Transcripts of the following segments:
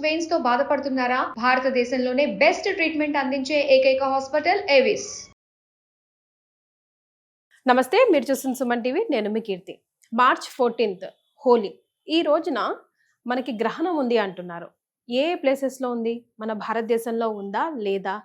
Veins తో బాధపడుతున్నారా? భారతదేశంలోనే బెస్ట్ ట్రీట్మెంట్ అందించే ఏకైక హాస్పిటల్ ఏవిస్. నమస్తే, మీరు చూస్తున్న సుమన్ టీవీ. నేను మీ కీర్తి. March 14th Holi. ఈ రోజున మనకి గ్రహణం ఉంది అంటున్నారు. ఏ ప్లేసెస్లో ఉంది? మన భారతదేశంలో ఉందా లేదా?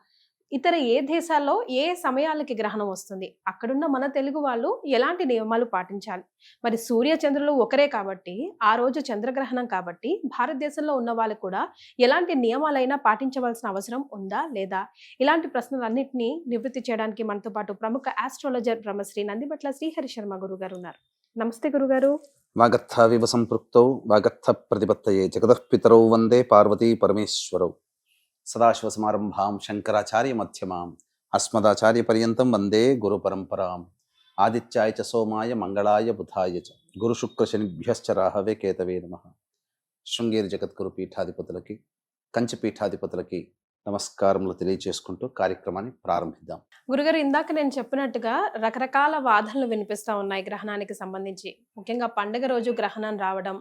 ఇతర ఏ దేశాల్లో ఏ సమయాలకి గ్రహణం వస్తుంది? అక్కడున్న మన తెలుగు వాళ్ళు ఎలాంటి నియమాలు పాటించాలి? మరి సూర్య చంద్రులు ఒకరే కాబట్టి, ఆ రోజు చంద్రగ్రహణం కాబట్టి భారతదేశంలో ఉన్న వాళ్ళు కూడా ఎలాంటి నియమాలైనా పాటించవలసిన అవసరం ఉందా లేదా? ఇలాంటి ప్రశ్నలన్నింటినీ నివృత్తి చేయడానికి మనతో పాటు ప్రముఖ ఆస్ట్రాలజర్ బ్రహ్మశ్రీ నందిబట్ల శ్రీహరి శర్మ గురుగారు ఉన్నారు. నమస్తే గురుగారు. వాగర్థావివ సంపృక్తౌ వాగర్థ ప్రతిపత్తయే జగదఃపితరౌ వందే పార్వతీ పరమేశ్వరౌ. సదాశివసమారంభాం శంకరాచార్య మధ్యమాం అస్మదాచార్య పర్యంతం వందే గురు పరంపరాం. ఆదిత్యాయ చ సోమాయ మంగళాయ బుధాయ చ గురు శుక్ర శనిభ్యశ్చ రాహవే కేతవే నమః. శృంగేరి జగద్గురు పీఠాధిపతులకి, కంచి పీఠాధిపతులకి నమస్కారములు తెలియజేసుకుంటూ కార్యక్రమాన్ని ప్రారంభిద్దాం. గురుగారు, ఇందాక నేను చెప్పినట్టుగా రకరకాల వాదనలు వినిపిస్తూ ఉన్నాయి గ్రహణానికి సంబంధించి. ముఖ్యంగా పండుగ రోజు గ్రహణం రావడం,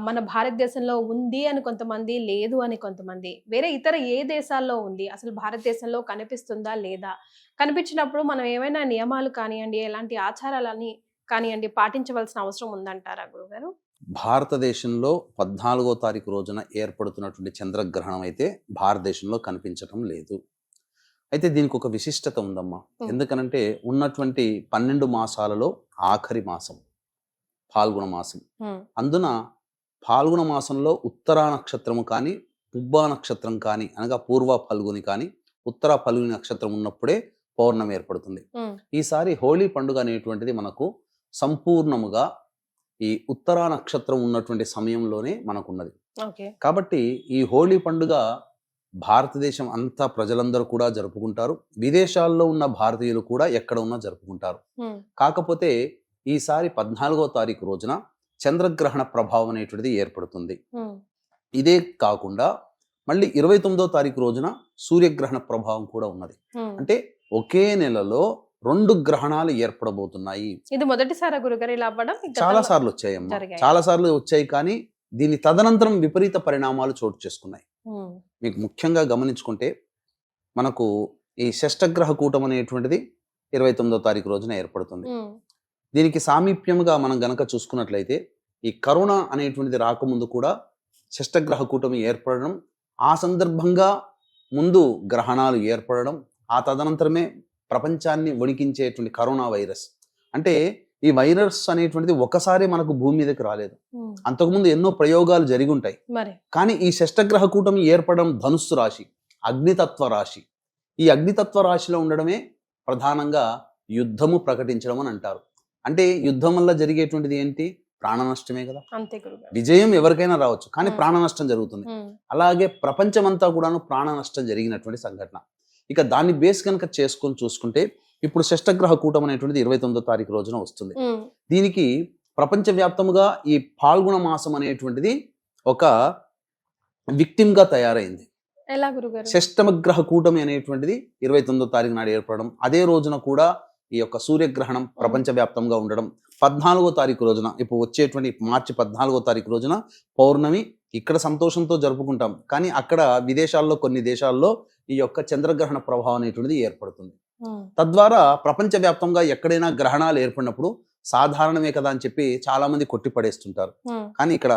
మన భారతదేశంలో ఉంది అని కొంతమంది, లేదు అని కొంతమంది, వేరే ఇతర ఏ దేశాల్లో ఉంది, అసలు భారతదేశంలో కనిపిస్తుందా లేదా, కనిపించినప్పుడు మనం ఏమైనా నియమాలు కానివ్వండి, ఎలాంటి ఆచారాలని కానివ్వండి పాటించవలసిన అవసరం ఉందంటారా గురుగారు? భారతదేశంలో 14వ తారీఖు రోజున ఏర్పడుతున్నటువంటి చంద్రగ్రహణం అయితే భారతదేశంలో కనిపించటం లేదు. అయితే దీనికి ఒక విశిష్టత ఉందమ్మా. ఎందుకనంటే ఉన్నటువంటి 12 మాసాలలో ఆఖరి మాసం ఫాల్గుణ మాసం. అందున ఫాల్గుణ మాసంలో ఉత్తరా నక్షత్రము కానీ, పుబ్బా నక్షత్రం కానీ, అనగా పూర్వ ఫల్గుని కానీ, ఉత్తర ఫల్గుని నక్షత్రం ఉన్నప్పుడే పౌర్ణమి ఏర్పడుతుంది. ఈసారి హోలీ పండుగ అనేటువంటిది మనకు సంపూర్ణముగా ఈ ఉత్తరా నక్షత్రం ఉన్నటువంటి సమయంలోనే మనకున్నది. కాబట్టి ఈ హోలీ పండుగ భారతదేశం అంతా ప్రజలందరూ కూడా జరుపుకుంటారు. విదేశాల్లో ఉన్న భారతీయులు కూడా ఎక్కడ ఉన్నా జరుపుకుంటారు. కాకపోతే ఈసారి 14వ తారీఖు రోజున చంద్రగ్రహణ ప్రభావం అనేటువంటిది ఏర్పడుతుంది. ఇదే కాకుండా మళ్ళీ 29వ తారీఖు రోజున సూర్యగ్రహణ ప్రభావం కూడా ఉన్నది. అంటే ఒకే నెలలో 2 గ్రహణాలు ఏర్పడబోతున్నాయి. ఇది మొదటిసారి గురుగారు ఇలా అవ్వడం? చాలా సార్లు వచ్చాయమ్మా, చాలా సార్లు వచ్చాయి. కానీ దీని తదనంతరం విపరీత పరిణామాలు చోటు చేసుకున్నాయి. మీకు ముఖ్యంగా గమనించుకుంటే మనకు ఈ షష్టగ్రహ కూటం అనేటువంటిది 29వ తారీఖు రోజున ఏర్పడుతుంది. దీనికి సామీప్యంగా మనం గనక చూసుకున్నట్లయితే ఈ కరోనా అనేటువంటిది రాకముందు కూడా షష్టగ్రహ కూటమి ఏర్పడడం, ఆ సందర్భంగా ముందు గ్రహణాలు ఏర్పడడం, ఆ తదనంతరమే ప్రపంచాన్ని వణికించేటువంటి కరోనా వైరస్. అంటే ఈ వైరస్ అనేటువంటిది ఒకసారి మనకు భూమి మీదకి రాలేదు. అంతకుముందు ఎన్నో ప్రయోగాలు జరిగి ఉంటాయి. కానీ ఈ షష్టగ్రహ కూటమి ఏర్పడడం ధనుస్సు రాశి, అగ్నితత్వ రాశి. ఈ అగ్నితత్వ రాశిలో ఉండడమే ప్రధానంగా యుద్ధము ప్రకటించడం అని అంటారు. అంటే యుద్ధం వల్ల జరిగేటువంటిది ఏంటి? ప్రాణ నష్టమే కదా. విజయం ఎవరికైనా రావచ్చు, కానీ ప్రాణ నష్టం జరుగుతుంది. అలాగే ప్రపంచమంతా కూడాను ప్రాణ నష్టం జరిగినటువంటి సంఘటన. ఇక దాన్ని బేస్ కనుక చేసుకొని చూసుకుంటే ఇప్పుడు షష్టగ్రహ కూటం అనేటువంటిది 29వ తారీఖు రోజున వస్తుంది. దీనికి ప్రపంచవ్యాప్తముగా ఈ ఫాల్గుణ మాసం అనేటువంటిది ఒక విక్టిమ్ గా తయారైంది. షష్టమగ్రహ కూటమి అనేటువంటిది 29వ తారీఖు నాడు ఏర్పడడం, అదే రోజున కూడా ఈ యొక్క సూర్యగ్రహణం ప్రపంచవ్యాప్తంగా ఉండడం, 14వ తారీఖు రోజున ఇప్పుడు వచ్చేటువంటి మార్చి 14వ తారీఖు రోజున పౌర్ణమి. ఇక్కడ సంతోషంతో జరుపుకుంటాం, కానీ అక్కడ విదేశాల్లో కొన్ని దేశాల్లో ఈ యొక్క చంద్రగ్రహణ ప్రభావం అనేటువంటిది ఏర్పడుతుంది. తద్వారా ప్రపంచవ్యాప్తంగా ఎక్కడైనా గ్రహణాలు ఏర్పడినప్పుడు సాధారణమే కదా అని చెప్పి చాలా మంది కొట్టిపడేస్తుంటారు. కానీ ఇక్కడ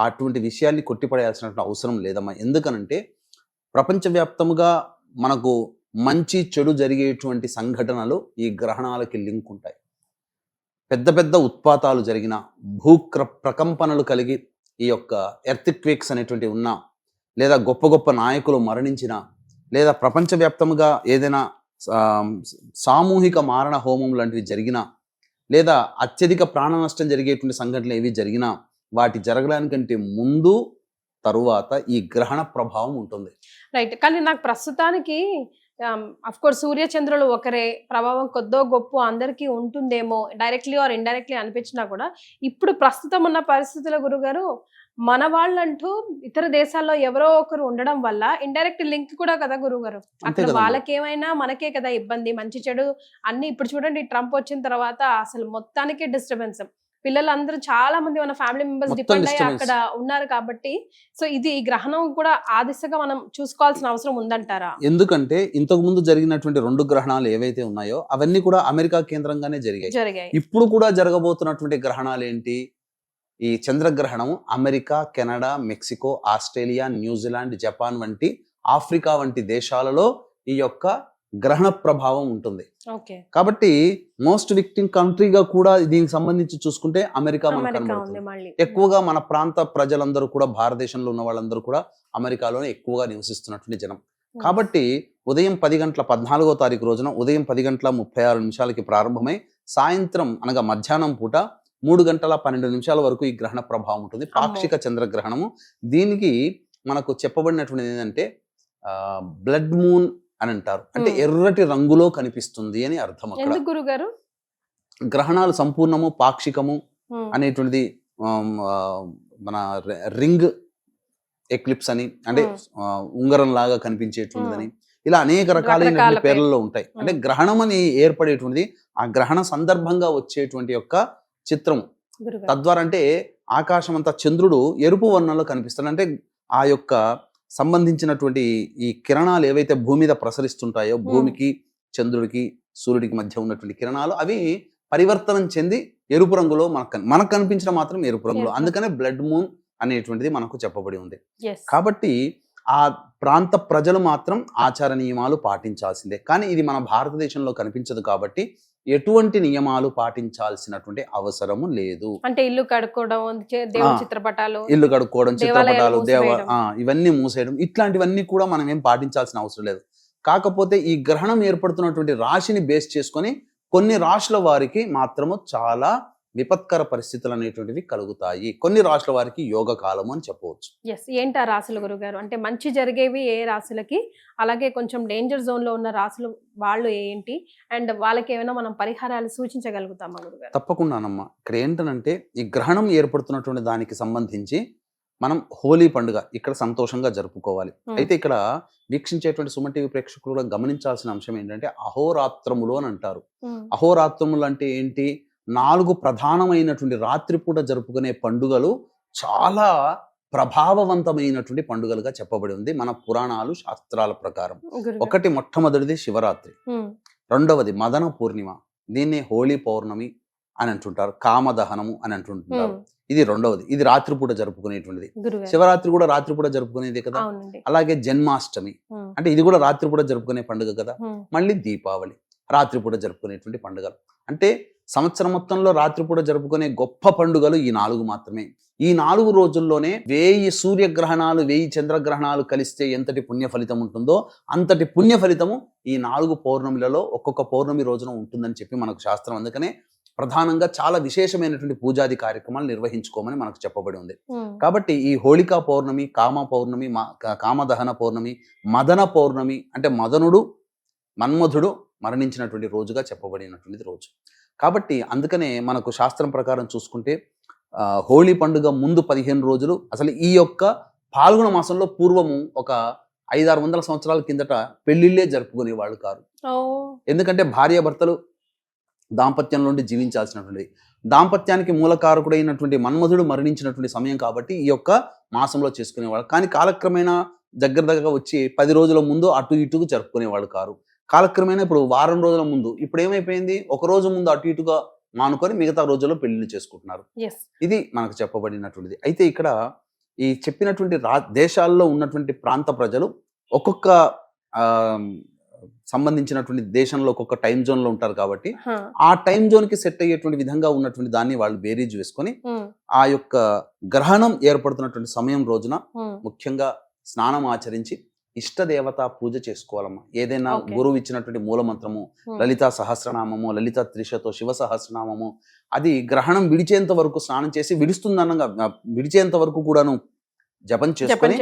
అటువంటి విషయాన్ని కొట్టిపడేయాల్సినటువంటి అవసరం లేదమ్మా. ఎందుకనంటే ప్రపంచవ్యాప్తంగా మనకు మంచి చెడు జరిగేటువంటి సంఘటనలు ఈ గ్రహణాలకి లింక్ ఉంటాయి. పెద్ద పెద్ద ఉత్పాతాలు జరిగిన, ప్రకంపనలు కలిగి ఈ యొక్క ఎర్త్క్వేక్స్ అనేటువంటి ఉన్నా, లేదా గొప్ప గొప్ప నాయకులు మరణించిన, లేదా ప్రపంచవ్యాప్తంగా ఏదైనా సామూహిక మారణ హోమం లాంటివి జరిగినా, లేదా అత్యధిక ప్రాణ నష్టం జరిగేటువంటి సంఘటనలు ఏవి జరిగినా, వాటి జరగడానికంటే ముందు తరువాత ఈ గ్రహణ ప్రభావం ఉంటుంది. రైట్. కానీ నాకు ప్రస్తుతానికి అఫ్ కోర్స్ సూర్య చంద్రులు ఒకరే, ప్రభావం కొద్దో గొప్ప అందరికీ ఉంటుందేమో డైరెక్ట్లీ ఆర్ ఇండైరెక్ట్లీ అనిపించినా కూడా ఇప్పుడు ప్రస్తుతం ఉన్న పరిస్థితుల గురుగారు మన వాళ్ళంటూ ఇతర దేశాల్లో ఎవరో ఒకరు ఉండడం వల్ల ఇండైరెక్ట్ లింక్ కూడా కదా గురుగారు. అక్కడ వాళ్ళకేమైనా మనకే కదా ఇబ్బంది, మంచి చెడు అన్ని. ఇప్పుడు చూడండి, ట్రంప్ వచ్చిన తర్వాత అసలు మొత్తానికి డిస్టర్బెన్స్. పిల్లలందరూ చాలా మంది మన ఫ్యామిలీ మెంబర్స్ మొత్తం డిపెండ్ అయ్యి disturbance. అక్కడ ఉన్నారు కాబట్టి సో ఇది ఈ గ్రహణం కూడా ఆ దిశగా మనం చూసుకోవాల్సిన అవసరం ఉందంటారా? ఎందుకంటే ఇంతకు ముందు జరిగినటువంటి 2 గ్రహణాలు ఏవైతే ఉన్నాయో అవన్నీ కూడా అమెరికా కేంద్రంగానే జరిగాయి. ఇప్పుడు కూడా జరగబోతున్నటువంటి గ్రహణాలు ఏంటి? ఈ చంద్రగ్రహణం America, Canada, Mexico, Australia, New Zealand, Japan వంటి ఆఫ్రికా వంటి దేశాలలో ఈ యొక్క గ్రహణ ప్రభావం ఉంటుంది. కాబట్టి మోస్ట్ విక్టిమ్ కంట్రీగా కూడా దీనికి సంబంధించి చూసుకుంటే అమెరికా మనకు కనబడుతుంది. ఎక్కువగా మన ప్రాంత ప్రజలందరూ కూడా, భారతదేశంలో ఉన్న వాళ్ళందరూ కూడా అమెరికాలోనే ఎక్కువగా నివసిస్తున్నటువంటి జనం. కాబట్టి ఉదయం 10 గంటల 14వ తారీఖు రోజున ఉదయం 10 గంటల 36 నిమిషాలకి ప్రారంభమై సాయంత్రం అనగా మధ్యాహ్నం పూట 3 గంటల 12 నిమిషాల వరకు ఈ గ్రహణ ప్రభావం ఉంటుంది. పాక్షిక చంద్రగ్రహణము. దీనికి మనకు చెప్పబడినటువంటిది ఏంటంటే బ్లడ్ మూన్ అని అంటారు. అంటే ఎర్రటి రంగులో కనిపిస్తుంది అని అర్థం. అక్కడ గ్రహణాలు సంపూర్ణము, పాక్షికము అనేటువంటిది మన రింగ్ ఎక్లిప్స్ అని, అంటే ఉంగరం లాగా కనిపించేటువంటిదని, ఇలా అనేక రకాలైన పేర్లలో ఉంటాయి. అంటే గ్రహణం అని ఏర్పడేటువంటిది ఆ గ్రహణ సందర్భంగా వచ్చేటువంటి యొక్క చిత్రం. తద్వారా అంటే ఆకాశం అంతా చంద్రుడు ఎరుపు వర్ణంలో కనిపిస్తాడు. అంటే ఆ యొక్క సంబంధించినటువంటి ఈ కిరణాలు ఏవైతే భూమి మీద ప్రసరిస్తుంటాయో, భూమికి, చంద్రుడికి, సూర్యుడికి మధ్య ఉన్నటువంటి కిరణాలు అవి పరివర్తనం చెంది ఎరుపు రంగులో మనకు కనిపించడం మాత్రం ఎరుపు రంగులో. అందుకనే బ్లడ్ మూన్ అనేటువంటిది మనకు చెప్పబడి ఉంది. కాబట్టి ఆ ప్రాంత ప్రజలు మాత్రం ఆచార నియమాలు పాటించాల్సిందే. కానీ ఇది మన భారతదేశంలో కనిపించదు కాబట్టి ఎటువంటి నియమాలు పాటించాల్సినటువంటి అవసరము లేదు. అంటే ఇల్లు కడుక్కోవడం, చిత్రపటాలు ఇవన్నీ మూసేయడం, ఇట్లాంటివన్నీ కూడా మనం ఏం పాటించాల్సిన అవసరం లేదు. కాకపోతే ఈ గ్రహణం ఏర్పడుతున్నటువంటి రాశిని బేస్ చేసుకొని కొన్ని రాశుల వారికి మాత్రము చాలా విపత్కర పరిస్థితులు అనేటువంటివి కలుగుతాయి. కొన్ని రాశుల వారికి యోగ కాలము అని చెప్పవచ్చు. ఏంటి ఆ రాశుల గురుగారు? అంటే మంచి జరిగేవి ఏ రాశులకి, అలాగే కొంచెం డేంజర్ జోన్ లో ఉన్న రాశులు వాళ్ళు ఏంటి, అండ్ వాళ్ళకి ఏమైనా మనం పరిహారాలు సూచించగలుగుతామా గురుగారు? తప్పకుండానమ్మా. ఇక్కడ ఏంటంటే ఈ గ్రహణం ఏర్పడుతున్నటువంటి దానికి సంబంధించి మనం హోలీ పండుగ ఇక్కడ సంతోషంగా జరుపుకోవాలి. అయితే ఇక్కడ వీక్షించేటువంటి సుమన్ టీవీ ప్రేక్షకులు కూడా గమనించాల్సిన అంశం ఏంటంటే అహోరాత్రములు అని అంటారు. అహోరాత్రములు అంటే ఏంటి? 4 ప్రధానమైనటువంటి రాత్రిపూట జరుపుకునే పండుగలు చాలా ప్రభావవంతమైనటువంటి పండుగలుగా చెప్పబడి ఉంది మన పురాణాలు, శాస్త్రాల ప్రకారం. ఒకటి మొట్టమొదటిది శివరాత్రి, రెండవది మదన పూర్ణిమ, దీన్ని హోలీ పౌర్ణమి అని అంటుంటారు, కామదహనము అని అంటుంటారు. ఇది రెండవది, ఇది రాత్రిపూట జరుపుకునేటువంటిది. శివరాత్రి కూడా రాత్రిపూట జరుపుకునేది కదా. అలాగే జన్మాష్టమి అంటే ఇది కూడా రాత్రిపూట జరుపుకునే పండుగ కదా. మళ్ళీ దీపావళి రాత్రిపూట జరుపుకునేటువంటి పండుగలు. అంటే సంవత్సరం మొత్తంలో రాత్రిపూట జరుపుకునే గొప్ప పండుగలు ఈ 4 మాత్రమే. ఈ 4 రోజుల్లోనే 1000 సూర్యగ్రహణాలు, 1000 చంద్రగ్రహణాలు కలిస్తే ఎంతటి పుణ్య ఫలితం ఉంటుందో అంతటి పుణ్య ఫలితము ఈ 4 పౌర్ణమిలలో ఒక్కొక్క పౌర్ణమి రోజున ఉంటుందని చెప్పి మనకు శాస్త్రం. అందుకనే ప్రధానంగా చాలా విశేషమైనటువంటి పూజాది కార్యక్రమాలు నిర్వహించుకోమని మనకు చెప్పబడి ఉంది. కాబట్టి ఈ హోళికా పౌర్ణమి, కామ పౌర్ణమి, కామదహన పౌర్ణమి, మదన పౌర్ణమి అంటే మన్మధుడు మరణించినటువంటి రోజుగా చెప్పబడినటువంటి రోజు. కాబట్టి అందుకనే మనకు శాస్త్రం ప్రకారం చూసుకుంటే హోళీ పండుగ ముందు 15 రోజులు అసలు ఈ యొక్క పాల్గొన మాసంలో పూర్వము ఒక 500-600 సంవత్సరాల కిందట పెళ్లిళ్లే జరుపుకునే వాళ్ళు కారు. ఎందుకంటే భార్యాభర్తలు దాంపత్యం నుండి జీవించాల్సినటువంటిది, దాంపత్యానికి మూలకారకుడైనటువంటి మన్మధుడు మరణించినటువంటి సమయం కాబట్టి ఈ యొక్క మాసంలో చేసుకునేవాళ్ళు. కానీ కాలక్రమేణా దగ్గర వచ్చి 10 రోజుల ముందు అటు ఇటుకు జరుపుకునేవాళ్ళు కారు. కాలక్రమేణా ఇప్పుడు వారం రోజుల ముందు, ఇప్పుడు ఏమైపోయింది, ఒక రోజు ముందు అటు ఇటుగా మానుకొని మిగతా రోజుల్లో పెళ్లిళ్ళు చేసుకుంటున్నారు. ఇది మనకు చెప్పబడినటువంటిది. అయితే ఇక్కడ ఈ చెప్పినటువంటి దేశాల్లో ఉన్నటువంటి ప్రాంత ప్రజలు ఒక్కొక్క సంబంధించినటువంటి దేశంలో ఒక్కొక్క టైం జోన్ లో ఉంటారు కాబట్టి ఆ టైం జోన్ కి సెట్ అయ్యేటువంటి విధంగా ఉన్నటువంటి దాన్ని వాళ్ళు బేరీజ్ వేసుకొని ఆ యొక్క గ్రహణం ఏర్పడుతున్నటువంటి సమయం రోజున ముఖ్యంగా స్నానం ఆచరించి ఇష్ట దేవత పూజ చేసుకోవాలమ్మా. ఏదైనా గురువు ఇచ్చినటువంటి మూలమంత్రము, లలితా సహస్రనామము, లలిత త్రిశతో, శివ సహస్రనామము, అది గ్రహణం విడిచేంత వరకు స్నానం చేసి విడిచేంత వరకు కూడాను జపం చేసుకొని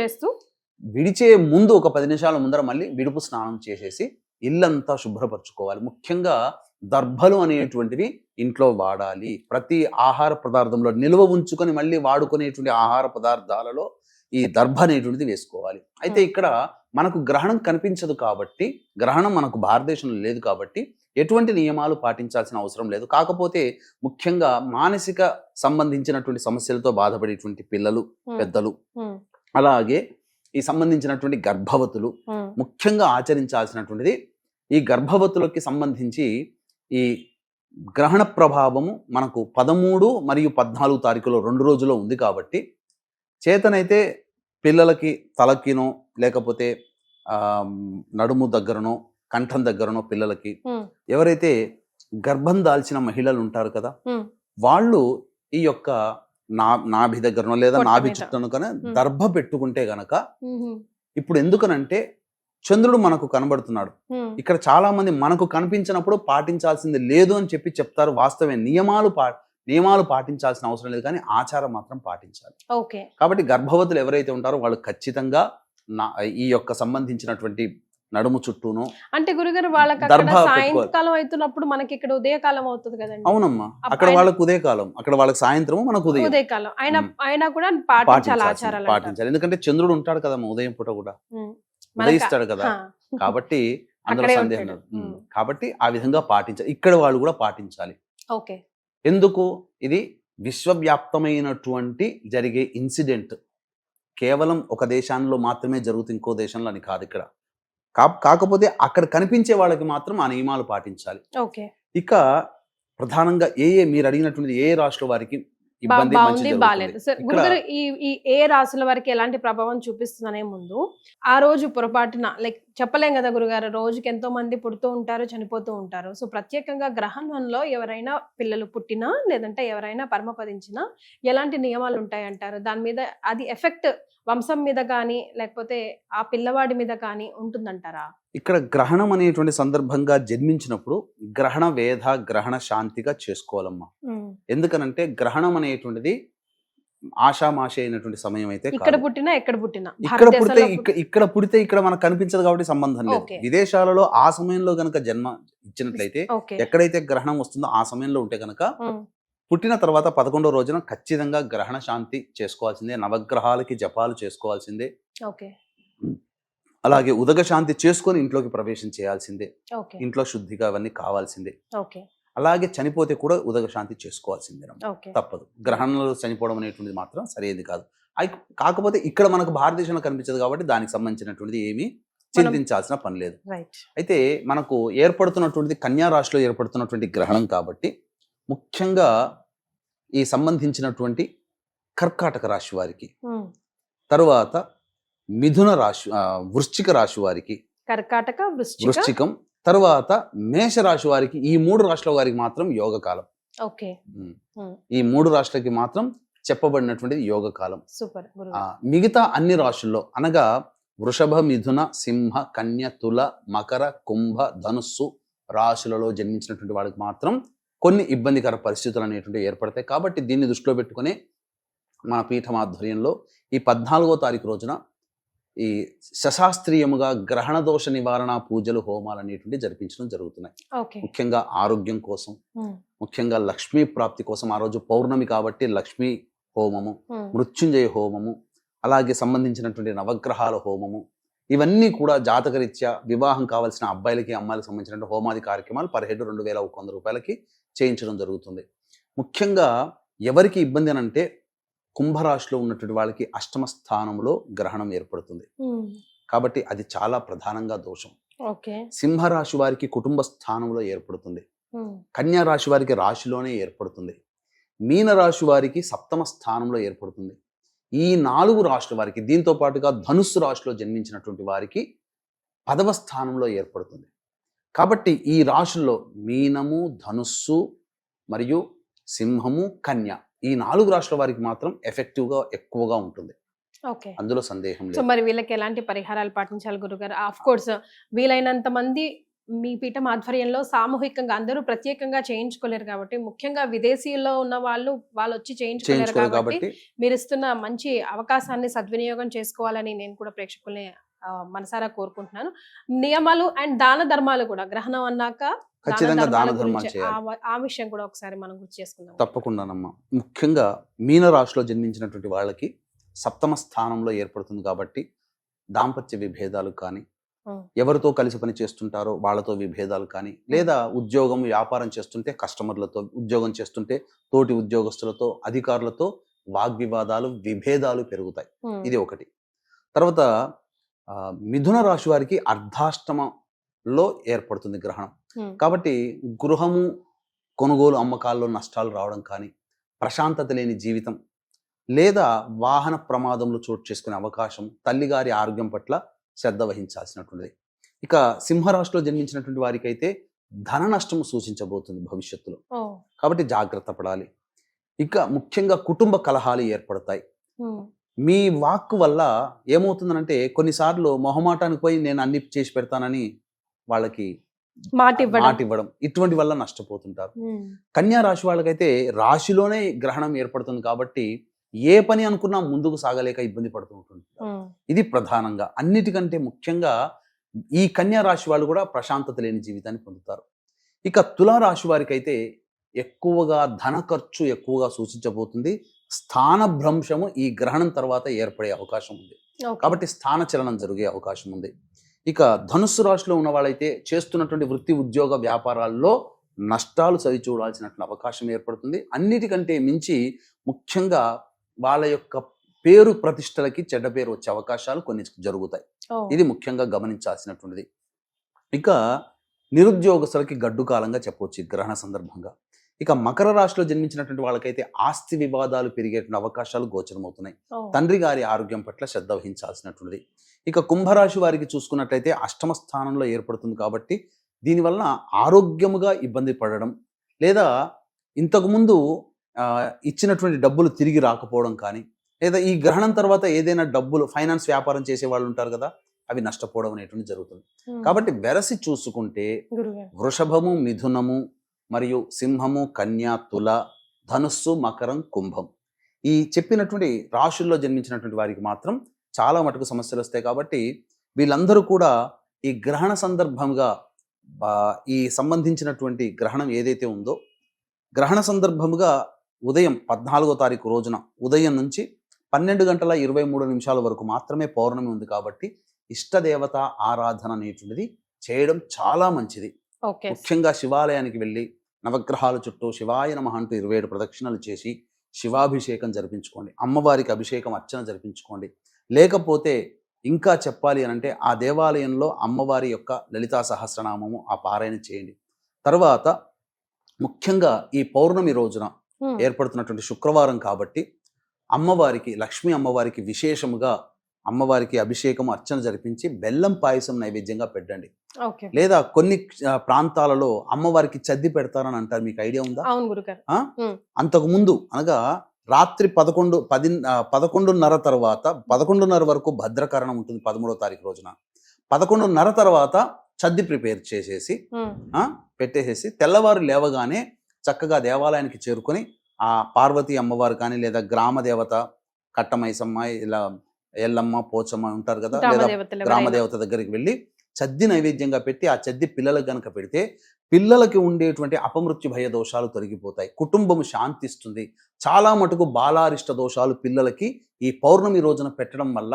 విడిచే ముందు ఒక 10 నిమిషాల ముందర మళ్ళీ విడుపు స్నానం చేసేసి ఇల్లంతా శుభ్రపరచుకోవాలి. ముఖ్యంగా దర్భలు అనేటువంటివి ఇంట్లో వాడాలి. ప్రతి ఆహార పదార్థంలో నిల్వ ఉంచుకొని మళ్ళీ వాడుకునేటువంటి ఆహార పదార్థాలలో ఈ దర్భ అనేటువంటిది వేసుకోవాలి. అయితే ఇక్కడ మనకు గ్రహణం కనిపించదు కాబట్టి, గ్రహణం మనకు భారతదేశంలో లేదు కాబట్టి ఎటువంటి నియమాలు పాటించాల్సిన అవసరం లేదు. కాకపోతే ముఖ్యంగా మానసిక సంబంధించినటువంటి సమస్యలతో బాధపడేటువంటి పిల్లలు, పెద్దలు, అలాగే ఈ సంబంధించినటువంటి గర్భవతులు ముఖ్యంగా ఆచరించాల్సినటువంటిది, ఈ గర్భవతులకి సంబంధించి ఈ గ్రహణ ప్రభావము మనకు 13 మరియు 14 తారీఖులో 2 రోజుల్లో ఉంది కాబట్టి చేతనైతే పిల్లలకి తలకినో లేకపోతే నడుము దగ్గరనో కంఠం దగ్గరనో పిల్లలకి ఎవరైతే గర్భం దాల్చిన మహిళలు ఉంటారు కదా, వాళ్ళు ఈ యొక్క నాభి దగ్గరనో లేదా నాభి చుట్టను కనుక దర్భ పెట్టుకుంటే గనక, ఇప్పుడు ఎందుకనంటే చంద్రుడు మనకు కనబడుతున్నాడు, ఇక్కడ చాలా మంది మనకు కనిపించినప్పుడు పాటించాల్సింది లేదు అని చెప్తారు. వాస్తవమే, నియమాలు పాటించాల్సిన అవసరం లేదు, కానీ ఆచారం మాత్రం పాటించాలి. కాబట్టి గర్భవతులు ఎవరైతే ఉంటారో వాళ్ళు ఖచ్చితంగా ఈ యొక్క సంబంధించినటువంటి నడుము చుట్టూను, అంటే గురుగారు వాళ్ళకి సాయంకాలం అవుతున్నప్పుడు మనకి ఇక్కడ ఉదయకాలం అవుతుంది కదండి. అవునమ్మా, అక్కడ వాళ్ళకి ఉదయకాలం, అక్కడ వాళ్ళకి సాయంత్రము, మనకు ఉదయకాలం అయినా కూడా పాటించాలి. ఎందుకంటే చంద్రుడు ఉంటాడు కదా ఉదయం పూట కూడా ఉదయిస్తాడు కదా, కాబట్టి అందులో సందేహం లేదు. కాబట్టి ఆ విధంగా పాటించాలి, ఇక్కడ వాళ్ళు కూడా పాటించాలి. ఎందుకు? ఇది విశ్వవ్యాప్తమైనటువంటి జరిగే ఇన్సిడెంట్, కేవలం ఒక దేశంలో మాత్రమే జరుగుతుంది, ఇంకో దేశంలో అని కాదు ఇక్కడ. కాకపోతే అక్కడ కనిపించే వాళ్ళకి మాత్రం ఆ నియమాలు పాటించాలి. ఇక ప్రధానంగా మీరు అడిగినటువంటి ఏ రాష్ట్ర వారికి బాగుంది బాలేదు సార్ గురుగారు, ఈ ఏ రాశుల వారికి ఎలాంటి ప్రభావం చూపిస్తుందనే ముందు ఆ రోజు పొరపాటున లైక్ చెప్పలేం కదా గురుగారు, రోజుకి ఎంతో మంది పుడుతూ ఉంటారు, చనిపోతూ ఉంటారు. సో ప్రత్యేకంగా గ్రహణంలో ఎవరైనా పిల్లలు పుట్టినా లేదంటే ఎవరైనా పరమపదించినా ఎలాంటి నియమాలు ఉంటాయంటారు? దాని మీద అది ఎఫెక్ట్ వంశం మీద కానీ లేకపోతే ఆ పిల్లవాడి మీద కానీ ఉంటుందంటారా? ఇక్కడ గ్రహణం అనేటువంటి సందర్భంగా జన్మించినప్పుడు గ్రహణ వేద గ్రహణ శాంతిగా చేసుకోవాలమ్మా. ఎందుకనంటే గ్రహణం అనేటువంటిది ఆషామాషి అయినటువంటి సమయం అయితే ఇక్కడ పుట్టినా ఇక్కడ పుడితే ఇక్కడ మనకు కనిపించదు కాబట్టి సంబంధం లేదు. విదేశాలలో ఆ సమయంలో గనక జన్మ ఇచ్చినట్లయితే ఎక్కడైతే గ్రహణం వస్తుందో ఆ సమయంలో ఉంటే గనక పుట్టిన తర్వాత 11వ రోజున ఖచ్చితంగా గ్రహణ శాంతి చేసుకోవాల్సిందే, నవగ్రహాలకి జపాలు చేసుకోవాల్సిందే, అలాగే ఉదక శాంతి చేసుకొని ఇంట్లోకి ప్రవేశం చేయాల్సిందే, ఇంట్లో శుద్ధిగా అవన్నీ కావాల్సిందే. అలాగే చనిపోతే కూడా ఉదక శాంతి చేసుకోవాల్సిందే, తప్పదు. గ్రహణంలో చనిపోవడం అనేటువంటిది మాత్రం సరైనది కాదు. కాకపోతే ఇక్కడ మనకు భారతదేశంలో కనిపించదు కాబట్టి దానికి సంబంధించినటువంటిది ఏమీ చింతించాల్సిన పని లేదు. అయితే మనకు ఏర్పడుతున్నటువంటిది కన్యా రాశిలో ఏర్పడుతున్నటువంటి గ్రహణం కాబట్టి ముఖ్యంగా ఈ సంబంధించినటువంటి కర్కాటక రాశి వారికి, తరువాత మిథున రాశి వృశ్చిక రాశి వారికి, కర్కాటక వృశ్చికం, తరువాత మేష రాశి వారికి, ఈ 3 రాశుల వారికి మాత్రం యోగ కాలం. ఈ 3 రాశులకి మాత్రం చెప్పబడినటువంటిది యోగ కాలం. మిగతా అన్ని రాశుల్లో అనగా వృషభ, మిథున, సింహ, కన్య, తుల, మకర, కుంభ, ధనుస్సు రాశులలో జన్మించినటువంటి వాళ్ళకి మాత్రం కొన్ని ఇబ్బందికర పరిస్థితులు అనేటువంటి ఏర్పడతాయి. కాబట్టి దీన్ని దృష్టిలో పెట్టుకుని మన పీఠం ఆధ్వర్యంలో ఈ 14వ తారీఖు రోజున ఈ సశాస్త్రీయముగా గ్రహణ దోష నివారణ పూజలు, హోమాలు అనేటువంటి జరిపించడం జరుగుతున్నాయి. ముఖ్యంగా ఆరోగ్యం కోసం, ముఖ్యంగా లక్ష్మీ ప్రాప్తి కోసం. ఆ రోజు పౌర్ణమి కాబట్టి లక్ష్మీ హోమము, మృత్యుంజయ హోమము, అలాగే సంబంధించినటువంటి నవగ్రహాల హోమము, ఇవన్నీ కూడా జాతకరీత్యా వివాహం కావాల్సిన అబ్బాయిలకి అమ్మాయిలకు సంబంధించిన హోమాది కార్యక్రమాలు 17,200 రూపాయలకి చేయించడం జరుగుతుంది. ముఖ్యంగా ఎవరికి ఇబ్బంది అని అంటే కుంభరాశిలో ఉన్నటువంటి వాళ్ళకి అష్టమ స్థానంలో గ్రహణం ఏర్పడుతుంది కాబట్టి అది చాలా ప్రధానంగా దోషం. సింహరాశి వారికి కుటుంబ స్థానంలో ఏర్పడుతుంది, కన్యా రాశి వారికి రాశిలోనే ఏర్పడుతుంది, మీన రాశి వారికి సప్తమ స్థానంలో ఏర్పడుతుంది. ఈ 4 రాశుల వారికి, దీంతో పాటుగా ధనుస్సు రాశిలో జన్మించినటువంటి వారికి 10వ స్థానంలో ఏర్పడుతుంది. కాబట్టి ఈ రాశుల్లో మీనము, ధనుస్సు మరియు సింహము, కన్య, ఈ 4 రాశుల వారికి మాత్రం ఎఫెక్టివ్గా ఎక్కువగా ఉంటుంది. అందులో సందేహం లేదు. సో మరి వీళ్ళకి ఎలాంటి పరిహారాలు పాటించాలి గురుగారు? ఆఫ్ కోర్స్ వీలైనంత మంది మీ పీఠం ఆధ్వర్యంలో సామూహికంగా అందరూ ప్రత్యేకంగా చేయించుకోలేరు కాబట్టి, ముఖ్యంగా విదేశీయుల్లో ఉన్న వాళ్ళు వచ్చి చేయించుకోలేరు కాబట్టి మీరు ఇస్తున్న మంచి అవకాశాన్ని సద్వినియోగం చేసుకోవాలని నేను కూడా ప్రేక్షకుల్ని మనసారా కోరుకుంటున్నాను. నియమాలు అండ్ దాన ధర్మాలు కూడా గ్రహణం అన్నాక ఖచ్చితంగా దాన ధర్మాలు చేయాలి. ఆ విషయం కూడా ఒకసారి మనం గుర్తు చేసుకుందాం. తప్పకుండానమ్మా. ముఖ్యంగా మీన రాశిలో జన్మించినటువంటి వాళ్ళకి సప్తమ స్థానంలో ఏర్పడుతుంది కాబట్టి దాంపత్య విభేదాలు కానీ, ఎవరితో కలిసి పని చేస్తుంటారో వాళ్ళతో విభేదాలు కానీ, లేదా ఉద్యోగం వ్యాపారం చేస్తుంటే కస్టమర్లతో, ఉద్యోగం చేస్తుంటే తోటి ఉద్యోగస్తులతో, అధికారులతో వాగ్వివాదాలు విభేదాలు పెరుగుతాయి. ఇది ఒకటి. తర్వాత మిథున రాశి వారికి అర్ధాష్టమంలో ఏర్పడుతుంది గ్రహణం. కాబట్టి గృహము కొనుగోలు అమ్మకాల్లో నష్టాలు రావడం కానీ, ప్రశాంతత లేని జీవితం, లేదా వాహన ప్రమాదంలో చోటు చేసుకునే అవకాశం, తల్లిగారి ఆరోగ్యం పట్ల శ్రద్ధ వహించాల్సినటువంటిది. ఇక సింహరాశిలో జన్మించినటువంటి వారికి అయితే ధన నష్టం సూచించబోతుంది భవిష్యత్తులో, కాబట్టి జాగ్రత్త పడాలి. ఇక ముఖ్యంగా కుటుంబ కలహాలు ఏర్పడతాయి. మీ వాక్ వల్ల ఏమవుతుందనంటే కొన్నిసార్లు మొహమాటానికి పోయి నేను అన్ని చేసి పెడతానని వాళ్ళకి మాట ఇవ్వడం, ఇటువంటి వల్ల నష్టపోతుంటారు. కన్యా రాశి వాళ్ళకైతే రాశిలోనే గ్రహణం ఏర్పడుతుంది కాబట్టి ఏ పని అనుకున్నా ముందుకు సాగలేక ఇబ్బంది పడుతూ ఉంటుంది. ఇది ప్రధానంగా. అన్నిటికంటే ముఖ్యంగా ఈ కన్యా రాశి వాళ్ళు కూడా ప్రశాంతత లేని జీవితాన్ని పొందుతారు. ఇక తులారాశి వారికి అయితే ఎక్కువగా ధన ఖర్చు ఎక్కువగా సూచించబోతుంది. స్థాన భ్రంశము ఈ గ్రహణం తర్వాత ఏర్పడే అవకాశం ఉంది, కాబట్టి స్థాన చలనం జరిగే అవకాశం ఉంది. ఇక ధనుస్సు రాశిలో ఉన్న వాళ్ళైతే చేస్తున్నటువంటి వృత్తి ఉద్యోగ వ్యాపారాల్లో నష్టాలు సరి చూడాల్సినటువంటి అవకాశం ఏర్పడుతుంది. అన్నిటికంటే మించి ముఖ్యంగా వాళ్ళ యొక్క పేరు ప్రతిష్టలకి చెడ్డ పేరు వచ్చే అవకాశాలు కొన్ని జరుగుతాయి. ఇది ముఖ్యంగా గమనించాల్సినటువంటిది. ఇక నిరుద్యోగస్తులకి గడ్డు కాలంగా చెప్పవచ్చు ఈ గ్రహణ సందర్భంగా. ఇక మకర రాశిలో జన్మించినటువంటి వాళ్ళకైతే ఆస్తి వివాదాలు పెరిగేటువంటి అవకాశాలు గోచరమవుతున్నాయి. తండ్రి గారి ఆరోగ్యం పట్ల శ్రద్ధ వహించాల్సినటువంటిది. ఇక కుంభరాశి వారికి చూసుకున్నట్లయితే అష్టమ స్థానంలో ఏర్పడుతుంది కాబట్టి దీనివల్ల ఆరోగ్యముగా ఇబ్బంది పడడం, లేదా ఇంతకుముందు ఇచ్చినటువంటి డబ్బులు తిరిగి రాకపోవడం కానీ, లేదా ఈ గ్రహణం తర్వాత ఏదైనా డబ్బులు ఫైనాన్స్ వ్యాపారం చేసే వాళ్ళు ఉంటారు కదా, అవి నష్టపోవడం అనేటువంటి జరుగుతుంది. కాబట్టి వెరసి చూసుకుంటే వృషభము, మిథునము, మరియు సింహము, కన్యా, తుల, ధనుస్సు, మకరం, కుంభం, ఈ చెప్పినటువంటి రాశుల్లో జన్మించినటువంటి వారికి మాత్రం చాలా మటుకు సమస్యలు వస్తాయి. కాబట్టి వీళ్ళందరూ కూడా ఈ గ్రహణ సందర్భంగా ఈ సంబంధించినటువంటి గ్రహణం ఏదైతే ఉందో, గ్రహణ సందర్భముగా ఉదయం 14వ తారీఖు రోజున ఉదయం నుంచి 12:23 వరకు మాత్రమే పౌర్ణమి ఉంది. కాబట్టి ఇష్టదేవత ఆరాధన అనేటువంటిది చేయడం చాలా మంచిది. ముఖ్యంగా శివాలయానికి వెళ్ళి నవగ్రహాల చుట్టూ శివాయ నమః అంటూ 27 ప్రదక్షిణలు చేసి శివాభిషేకం జరిపించుకోండి. అమ్మవారికి అభిషేకం అర్చన జరిపించుకోండి. లేకపోతే ఇంకా చెప్పాలి అనంటే ఆ దేవాలయంలో అమ్మవారి యొక్క లలితా సహస్రనామము ఆ పారాయణ చేయండి. తర్వాత ముఖ్యంగా ఈ పౌర్ణమి రోజున ఏర్పడుతున్నటువంటి శుక్రవారం కాబట్టి అమ్మవారికి, లక్ష్మీ అమ్మవారికి విశేషముగా అమ్మవారికి అభిషేకం అర్చన జరిపించి బెల్లం పాయసం నైవేద్యంగా పెట్టండి. లేదా కొన్ని ప్రాంతాలలో అమ్మవారికి చద్ది పెడతారని అంటారు, మీకు ఐడియా ఉందా? అంతకు ముందు అనగా రాత్రి 11:30 తర్వాత 11:30 వరకు భద్రకరణం ఉంటుంది 13వ తారీఖు రోజున. 11:30 తర్వాత చద్ది ప్రిపేర్ చేసేసి పెట్టేసేసి తెల్లవారు లేవగానే చక్కగా దేవాలయానికి చేరుకొని ఆ పార్వతీ అమ్మవారు కానీ, లేదా గ్రామ దేవత కట్టమైసమ్మ, ఇలా ఎల్లమ్మ, పోచమ్మ ఉంటారు కదా, లేదా గ్రామదేవత దగ్గరికి వెళ్ళి చద్ది నైవేద్యంగా పెట్టి ఆ చద్ది పిల్లలకు గనక పెడితే పిల్లలకి ఉండేటువంటి అపమృత్యు భయ దోషాలు తొలగిపోతాయి, కుటుంబం శాంతిస్తుంది. చాలా మటుకు బాలారిష్ట దోషాలు పిల్లలకి ఈ పౌర్ణమి రోజున పెట్టడం వల్ల,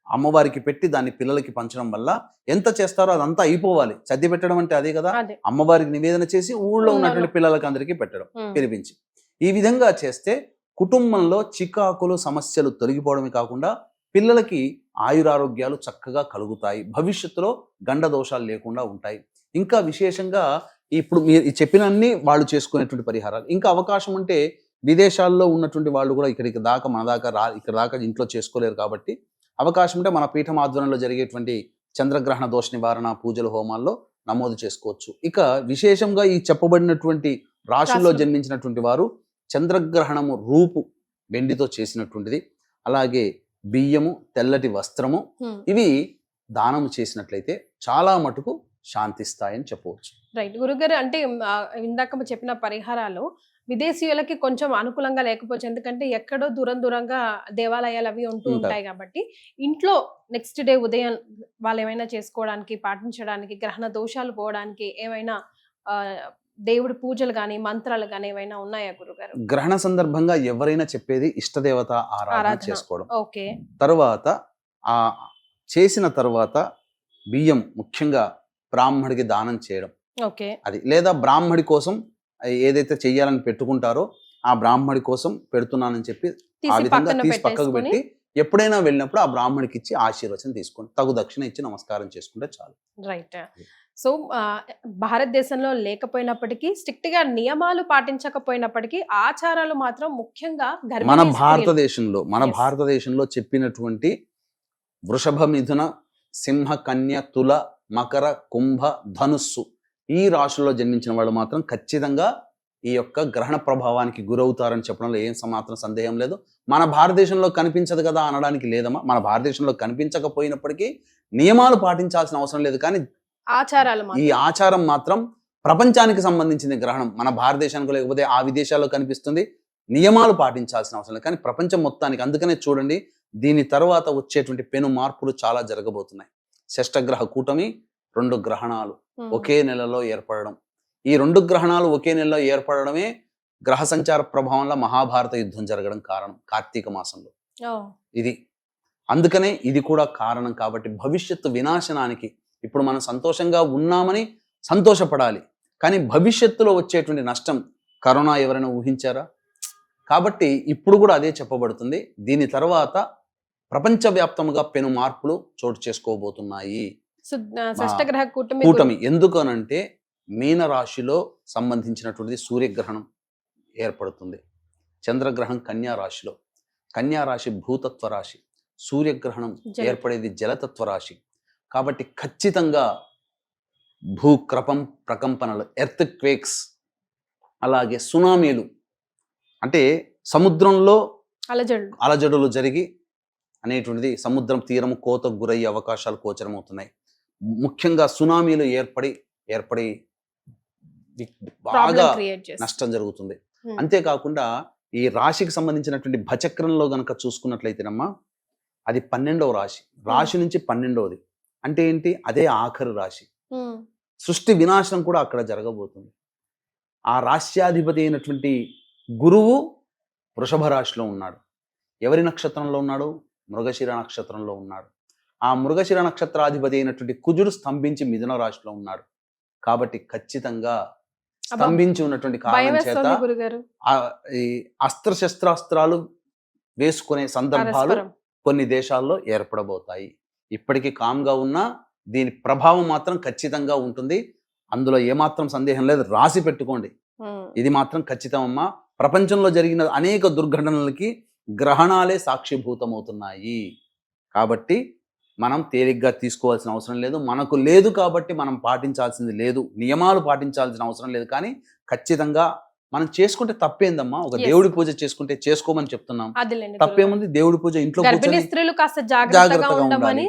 అమ్మవారికి పెట్టి దాన్ని పిల్లలకి పంచడం వల్ల ఎంత చేస్తారో అదంతా అయిపోవాలి. చద్ది పెట్టడం అంటే అదే కదా, అమ్మవారికి నివేదన చేసి ఊళ్ళో ఉన్నటువంటి పిల్లలకి అందరికీ పెట్టడం, పిలిపించి. ఈ విధంగా చేస్తే కుటుంబంలో చికాకులు, సమస్యలు తొలగిపోవడమే కాకుండా పిల్లలకి ఆయురారోగ్యాలు చక్కగా కలుగుతాయి. భవిష్యత్తులో గండ దోషాలు లేకుండా ఉంటాయి. ఇంకా విశేషంగా ఇప్పుడు మీరు చెప్పినన్ని వాళ్ళు చేసుకునేటువంటి పరిహారాలు, ఇంకా అవకాశం ఉంటే విదేశాల్లో ఉన్నటువంటి వాళ్ళు కూడా ఇక్కడికి దాకా మన దాకా ఇక్కడ దాకా ఇంట్లో చేసుకోలేరు. కాబట్టి అవకాశం ఉంటే మన పీఠం ఆధ్వర్యంలో జరిగేటువంటి చంద్రగ్రహణ దోష నివారణ పూజల హోమాల్లో నమోదు చేసుకోవచ్చు. ఇక విశేషంగా ఈ చెప్పబడినటువంటి రాశుల్లో జన్మించినటువంటి వారు చంద్రగ్రహణము రూపు వెండితో చేసినటువంటిది, అలాగే బియ్యము, తెల్లటి వస్త్రము, ఇవి దానము చేసినట్లయితే చాలా మటుకు శాంతిస్తాయని చెప్పవచ్చు. రైట్ గురుగారు, అంటే ఇందాక చెప్పిన పరిహారాలు విదేశీయులకి కొంచెం అనుకూలంగా లేకపోవచ్చు, ఎందుకంటే ఎక్కడో దూరంగా దేవాలయాలు అవి ఉంటూ ఉంటాయి. కాబట్టి ఇంట్లో నెక్స్ట్ డే ఉదయం వాళ్ళు ఏమైనా చేసుకోవడానికి, పాటించడానికి, గ్రహణ దోషాలు పోవడానికి ఏమైనా దేవుడి పూజలు కానీ మంత్రాలు కానీ ఏమైనా ఉన్నాయా గురుగారు? గ్రహణ సందర్భంగా ఎవరైనా చెప్పేది ఇష్టదేవత ఆరాధన చేసుకోవడం. ఓకే. తర్వాత ఆ చేసిన తర్వాత బియ్యం ముఖ్యంగా బ్రాహ్మడికి దానం చేయడం, ఓకే, అది లేదా బ్రాహ్మడి కోసం ఏదైతే చెయ్యాలని పెట్టుకుంటారో ఆ బ్రాహ్మడి కోసం పెడుతున్నానని చెప్పి ఆ విధంగా తీసి పక్కకు పెట్టి ఎప్పుడైనా వెళ్ళినప్పుడు ఆ బ్రాహ్మడికి ఇచ్చి ఆశీర్వచనం తీసుకొని తగు దక్షిణ ఇచ్చి నమస్కారం చేసుకుంటే చాలు. రైట్. సో భారతదేశంలో లేకపోయినప్పటికీ స్ట్రిక్ట్ గా నియమాలు పాటించకపోయినప్పటికీ ఆచారాలు మాత్రం ముఖ్యంగా మన భారతదేశంలో చెప్పినటువంటి వృషభ, మిథున, సింహ, కన్య, తుల, మకర, కుంభ, ధనుస్సు ఈ రాశుల్లో జన్మించిన వాళ్ళు మాత్రం ఖచ్చితంగా ఈ యొక్క గ్రహణ ప్రభావానికి గురవుతారని చెప్పడంలో ఏం మాత్రం సందేహం లేదు. మన భారతదేశంలో కనిపించదు కదా అనడానికి లేదమ్మా. మన భారతదేశంలో కనిపించకపోయినప్పటికీ నియమాలు పాటించాల్సిన అవసరం లేదు. కానీ ఈ ఆచారం మాత్రం ప్రపంచానికి సంబంధించిన గ్రహణం. మన భారతదేశానికి లేకపోతే ఆ విదేశాల్లో కనిపిస్తుంది, నియమాలు పాటించాల్సిన అవసరం లేదు. కానీ ప్రపంచం మొత్తానికి, అందుకనే చూడండి దీని తర్వాత వచ్చేటువంటి పెను మార్పులు చాలా జరగబోతున్నాయి. షష్టగ్రహ కూటమి, 2 గ్రహణాలు ఒకే నెలలో ఏర్పడడం. ఈ 2 గ్రహణాలు ఒకే నెలలో ఏర్పడడమే గ్రహ సంచార ప్రభావంలో మహాభారత యుద్ధం జరగడం కారణం. కార్తీక మాసంలో ఇది, అందుకనే ఇది కూడా కారణం. కాబట్టి భవిష్యత్తు వినాశనానికి ఇప్పుడు మనం సంతోషంగా ఉన్నామని సంతోషపడాలి, కానీ భవిష్యత్తులో వచ్చేటువంటి నష్టం కరోనా ఎవరైనా ఊహించారా? కాబట్టి ఇప్పుడు కూడా అదే చెప్పబడుతుంది. దీని తర్వాత ప్రపంచవ్యాప్తంగా పెను మార్పులు చోటు చేసుకోబోతున్నాయి. కూటమి ఎందుకనంటే మీనరాశిలో సంబంధించినటువంటిది సూర్యగ్రహణం ఏర్పడుతుంది. చంద్రగ్రహం కన్యా రాశిలో, కన్యా రాశి భూతత్వ రాశి, సూర్యగ్రహణం ఏర్పడేది జలతత్వ రాశి. కాబట్టి ఖచ్చితంగా ప్రకంపనలు, ఎర్త్ క్వేక్స్, అలాగే సునామీలు, అంటే సముద్రంలో అలజడులు జరిగి అనేటువంటిది సముద్రం తీరము కోతకు గురయ్యే అవకాశాలు గోచరమవుతున్నాయి. ముఖ్యంగా సునామీలు ఏర్పడి బాగా నష్టం జరుగుతుంది. అంతేకాకుండా ఈ రాశికి సంబంధించినటువంటి భచక్రంలో గనక చూసుకున్నట్లయితేనమ్మా, అది 12వ రాశి. రాశి నుంచి 12వది అంటే ఏంటి? అదే ఆఖరి రాశి. సృష్టి వినాశనం కూడా అక్కడ జరగబోతుంది. ఆ రాశ్యాధిపతి అయినటువంటి గురువు వృషభ రాశిలో ఉన్నాడు. ఎవరి నక్షత్రంలో ఉన్నాడు? మృగశిర నక్షత్రంలో ఉన్నాడు. ఆ మృగశిర నక్షత్రాధిపతి అయినటువంటి కుజుడు స్తంభించి మిథున రాశిలో ఉన్నాడు. కాబట్టి ఖచ్చితంగా స్తంభించి ఉన్నటువంటి కారణం చేత ఈ అస్త్రశస్త్రాస్త్రాలు వేసుకునే సందర్భాలు కొన్ని దేశాల్లో ఏర్పడబోతాయి. ఇప్పటికీ కామ్గా ఉన్నా దీని ప్రభావం మాత్రం ఖచ్చితంగా ఉంటుంది. అందులో ఏమాత్రం సందేహం లేదు. రాసి పెట్టుకోండి, ఇది మాత్రం ఖచ్చితమమ్మా. ప్రపంచంలో జరిగిన అనేక దుర్ఘటనలకి గ్రహణాలే సాక్షిభూతమవుతున్నాయి. కాబట్టి మనం తేలిగ్గా తీసుకోవాల్సిన అవసరం లేదు. మనకు లేదు కాబట్టి మనం పాటించాల్సింది లేదు, నియమాలు పాటించాల్సిన అవసరం లేదు. కానీ ఖచ్చితంగా మనం చేసుకుంటే తప్పేందమ్మా? ఒక దేవుడి పూజ చేసుకుంటే చేసుకోమని చెప్తున్నాం, తప్పేముంది? దేవుడి పూజ ఇంట్లో జాగ్రత్తగా ఉండాలి,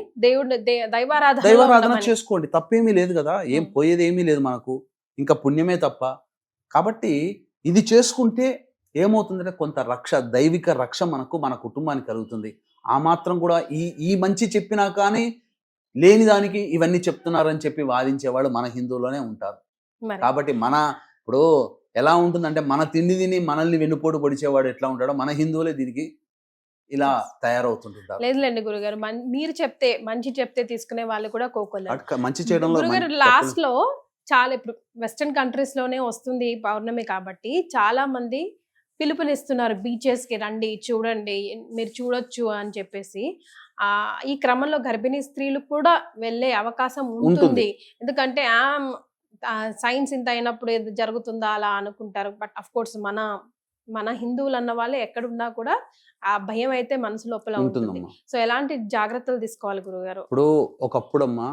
దైవారాధన చేసుకోండి, తప్పేమీ లేదు కదా. ఏం పోయేది ఏమీ లేదు మనకు, ఇంకా పుణ్యమే తప్ప. కాబట్టి ఇది చేసుకుంటే ఏమవుతుందంటే కొంత రక్ష, దైవిక రక్ష మనకు, మన కుటుంబానికి కలుగుతుంది. ఆ మాత్రం కూడా ఈ మంచి చెప్పినా కానీ లేని దానికి ఇవన్నీ చెప్తున్నారని చెప్పి వాదించేవాడు మన హిందువులోనే ఉంటారు. కాబట్టి ఇప్పుడు ఎలా ఉంటుందంటే, మన తిండి తిని మనల్ని వెన్నుపోటు పొడిచేవాడు ఎట్లా ఉంటాడో మన హిందువులే దీనికి ఇలా తయారవుతుంటారు. లేదులేండి గురుగారు, మీరు చెప్తే మంచి చెప్తే తీసుకునే వాళ్ళు కూడా కోకోలేదు. మంచి చేయడంలో లాస్ట్ లో చాలా, ఇప్పుడు వెస్టర్న్ కంట్రీస్ లోనే వస్తుంది పౌర్ణమి కాబట్టి చాలా మంది పిలుపునిస్తున్నారు, బీచెస్ కి రండి, చూడండి, మీరు చూడొచ్చు అని చెప్పేసి. ఈ క్రమంలో గర్భిణీ స్త్రీలు కూడా వెళ్ళే అవకాశం ఉంటుంది. ఎందుకంటే సైన్స్ ఇంత అయినప్పుడు ఏది జరుగుతుందా అలా అనుకుంటారు. బట్ అఫ్ కోర్స్ మన హిందువులు అన్న వాళ్ళు ఎక్కడున్నా కూడా ఆ భయం అయితే మనసు లోపల ఉంటుంది. సో ఎలాంటి జాగ్రత్తలు తీసుకోవాలి గురుగారు? ఇప్పుడు ఒకప్పుడమ్మా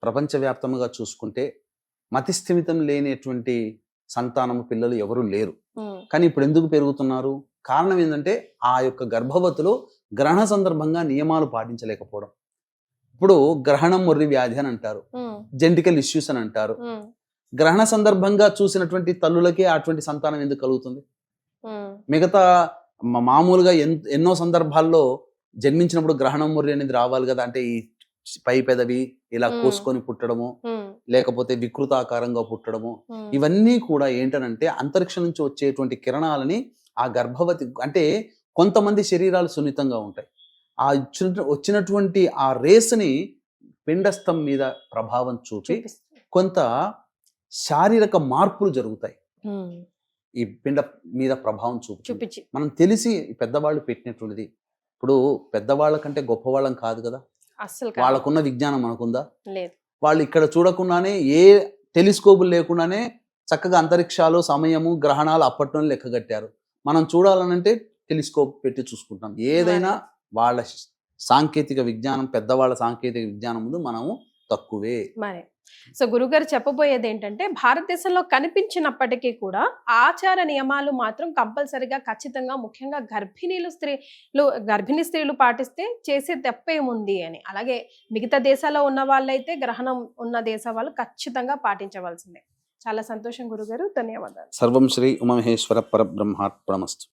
ప్రపంచవ్యాప్తంగా చూసుకుంటే మతిస్థిమితం లేనటువంటి సంతానము పిల్లలు ఎవరు లేరు. కానీ ఇప్పుడు ఎందుకు పెరుగుతున్నారు? కారణం ఏంటంటే ఆ యొక్క గర్భవతులు గ్రహణ సందర్భంగా నియమాలు పాటించలేకపోవడం. ఇప్పుడు గ్రహణం మొర్రి వ్యాధి అని అంటారు, జెనెటికల్ ఇష్యూస్ అని అంటారు. గ్రహణ సందర్భంగా చూసినటువంటి తల్లులకే అటువంటి సంతానం ఎందుకు కలుగుతుంది? మిగతా మామూలుగా ఎన్నో సందర్భాల్లో జన్మించినప్పుడు గ్రహణం మొర్రి అనేది రావాలి కదా. అంటే ఈ పై పెదవి ఇలా కోసుకొని పుట్టడము, లేకపోతే వికృతాకారంగా పుట్టడము, ఇవన్నీ కూడా ఏంటనంటే అంతరిక్షం నుంచి వచ్చేటువంటి కిరణాలని ఆ గర్భవతి, అంటే కొంతమంది శరీరాలు సున్నితంగా ఉంటాయి, వచ్చినటువంటి ఆ రేస్ని పిండస్థం మీద ప్రభావం చూపి చూపిస్తుంది. కొంత శారీరక మార్పులు జరుగుతాయి. ఉమ్, ఈ పిండ మీద ప్రభావం చూపుతుంది. చూపించి మనం తెలిసి పెద్దవాళ్ళు పెట్టినటువంటిది. ఇప్పుడు పెద్దవాళ్ళ కంటే గొప్పవాళ్ళం కాదు కదా, అస్సలు కాదు. వాళ్ళకున్న విజ్ఞానం మనకుందా? లేదు. వాళ్ళు ఇక్కడ చూడకుండానే ఏ టెలిస్కోపులు లేకుండానే చక్కగా అంతరిక్షాలు, సమయము, గ్రహణాలు అప్పట్లోనే లెక్కగట్టారు. మనం చూడాలనంటే టెలిస్కోప్ పెట్టి చూసుకుంటాం. ఏదైనా వాళ్ళ సాంకేతిక విజ్ఞానం, పెద్దవాళ్ళ సాంకేతిక విజ్ఞానం ముందు మనము తక్కువే. మరి సో గురుగారు చెప్పబోయేది ఏంటంటే, భారతదేశంలో కనిపించినప్పటికీ కూడా ఆచార నియమాలు మాత్రం కంపల్సరిగా ఖచ్చితంగా, ముఖ్యంగా గర్భిణీ స్త్రీలు పాటిస్తే చేసే తప్పేముంది అని. అలాగే మిగతా దేశాల్లో ఉన్న వాళ్ళైతే, గ్రహణం ఉన్న దేశ వాళ్ళు ఖచ్చితంగా పాటించవలసిందే. చాలా సంతోషం గురుగారు, ధన్యవాదాలు. సర్వం శ్రీ ఉమామహేశ్వర పరబ్రహ్మార్పణమస్తు.